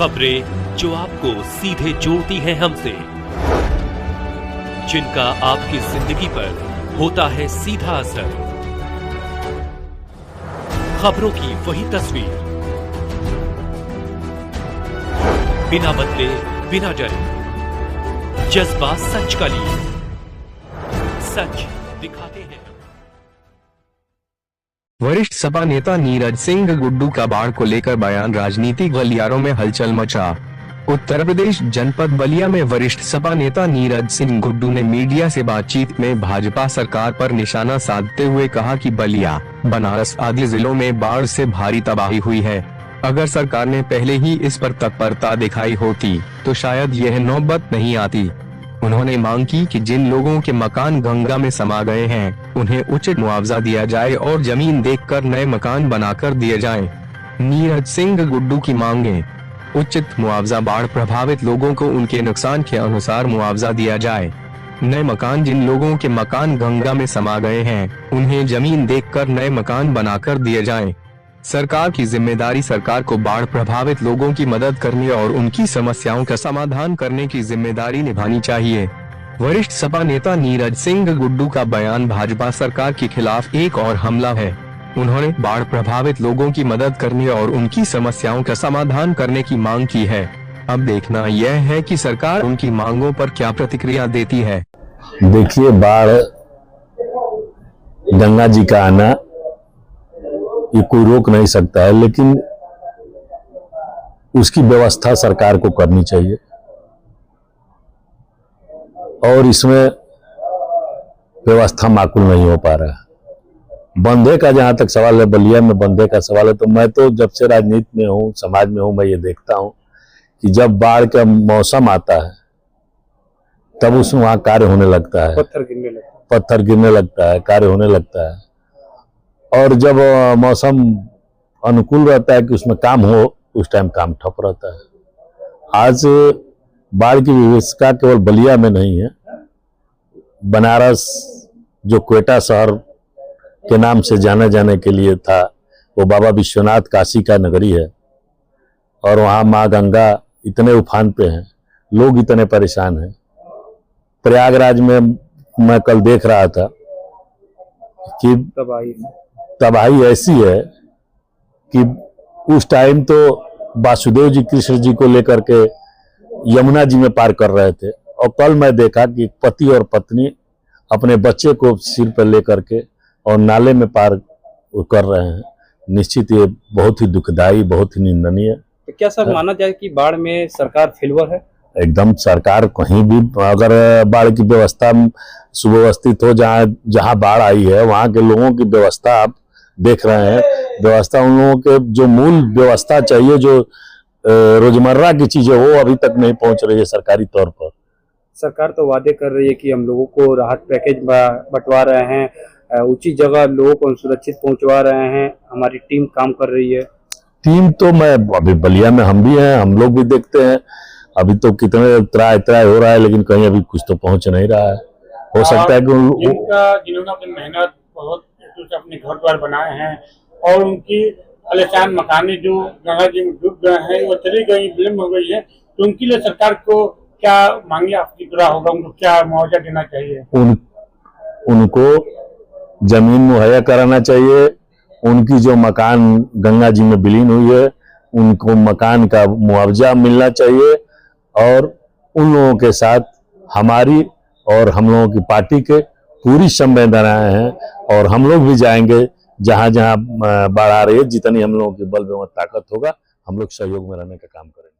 खबरें जो आपको सीधे जोड़ती हैं हमसे, जिनका आपकी जिंदगी पर होता है सीधा असर। खबरों की वही तस्वीर, बिना बदले बिना डरे, जज्बा सच का लिए, सच दिखाते हैं। वरिष्ठ सपा नेता नीरज सिंह गुड्डू का बाढ़ को लेकर बयान, राजनीतिक गलियारों में हलचल मचा। उत्तर प्रदेश जनपद बलिया में वरिष्ठ सपा नेता नीरज सिंह गुड्डू ने मीडिया से बातचीत में भाजपा सरकार पर निशाना साधते हुए कहा कि बलिया, बनारस आदि जिलों में बाढ़ से भारी तबाही हुई है। अगर सरकार ने पहले ही इस पर तत्परता दिखाई होती तो शायद यह नौबत नहीं आती। उन्होंने मांग की कि जिन लोगों के मकान गंगा में समा गए हैं उन्हें उचित मुआवजा दिया जाए और जमीन देखकर नए मकान बनाकर दिए जाएं। नीरज सिंह गुड्डू की मांगे: उचित मुआवजा, बाढ़ प्रभावित लोगों को उनके नुकसान के अनुसार मुआवजा दिया जाए। नए मकान, जिन लोगों के मकान गंगा में समा गए हैं उन्हें जमीन देखकर नए मकान बनाकर दिए जाएं। सरकार की जिम्मेदारी, सरकार को बाढ़ प्रभावित लोगों की मदद करने और उनकी समस्याओं का समाधान करने की जिम्मेदारी निभानी चाहिए। वरिष्ठ सपा नेता नीरज सिंह गुड्डू का बयान भाजपा सरकार के खिलाफ एक और हमला है। उन्होंने बाढ़ प्रभावित लोगों की मदद करने और उनकी समस्याओं का समाधान करने की मांग की है। अब देखना यह है कि सरकार उनकी मांगों पर क्या प्रतिक्रिया देती है। देखिए, बाढ़, गंगा जी का आना ये कोई रोक नहीं सकता है, लेकिन उसकी व्यवस्था सरकार को करनी चाहिए। और इसमें व्यवस्था माकूल नहीं हो पा रहा है। बंधे का जहां तक सवाल है, बलिया में बंधे का सवाल है, तो मैं तो जब से राजनीति में हूं, समाज में हूं, मैं ये देखता हूं कि जब बाढ़ का मौसम आता है तब उसमें वहां कार्य होने लगता है, पत्थर गिरने लगता है, कार्य होने लगता है। और जब मौसम अनुकूल रहता है कि उसमें काम हो, उस टाइम काम ठप रहता है। आज बाढ़ की विभीषिका केवल बलिया में नहीं है, बनारस जो क्वेटा शहर के नाम से जाने जाने के लिए था, वो बाबा विश्वनाथ काशी का नगरी है। और वहाँ माँ गंगा इतने उफान पे हैं, लोग इतने परेशान हैं। प्रयागराज में मैं कल देख रहा था कि तबाही ऐसी है कि उस टाइम तो वासुदेव जी कृष्ण जी को लेकर के यमुना जी में पार कर रहे थे, और कल मैं देखा कि पति और पत्नी अपने बच्चे को सिर पर लेकर के और नाले में पार कर रहे हैं। निश्चित ये बहुत ही दुखदायी, बहुत ही निंदनीय। तो क्या सर माना जाए कि बाढ़ में सरकार फेलवर है? एकदम, सरकार कहीं भी अगर बाढ़ की व्यवस्था सुव्यवस्थित हो, जहाँ बाढ़ आई है वहाँ के लोगों की व्यवस्था आप देख रहे हैं। व्यवस्था उन लोगों के जो मूल व्यवस्था चाहिए, जो रोजमर्रा की चीजें, वो अभी तक नहीं पहुंच रही है सरकारी तौर पर। सरकार तो वादे कर रही है कि हम लोगों को राहत पैकेज बंटवा रहे हैं, ऊंची जगह लोगों को सुरक्षित पहुंचवा रहे हैं, हमारी टीम काम कर रही है। टीम तो मैं अभी बलिया में हम भी हैं, हम लोग भी देखते हैं। अभी तो कितने त्राय हो रहा है, लेकिन कहीं अभी कुछ तो पहुंच नहीं रहा है। हो सकता है कि जिन्होंने अपनी मेहनत बहुत अपने घर द्वार बनाए हैं और उनकी आलीशान मकाने जो गंगा जी में डूब गए हैं, वो चली गई, विलम्ब हो गई है, तो उनके लिए सरकार को क्या मांगे आपकी तरह होगा? उनको क्या मुआवजा देना चाहिए? उनको जमीन मुहैया कराना चाहिए। उनकी जो मकान गंगा जी में विलीन हुई है, उनको मकान का मुआवजा मिलना चाहिए। और उन लोगों के साथ हमारी और हम लोगों की पार्टी के पूरी संवेदनाएं हैं, और हम लोग भी जाएंगे जहां जहां बाढ़ आ रही है। जितनी हम लोगों की बल में ताकत होगा, हम लोग सहयोग में रहने का काम करेंगे।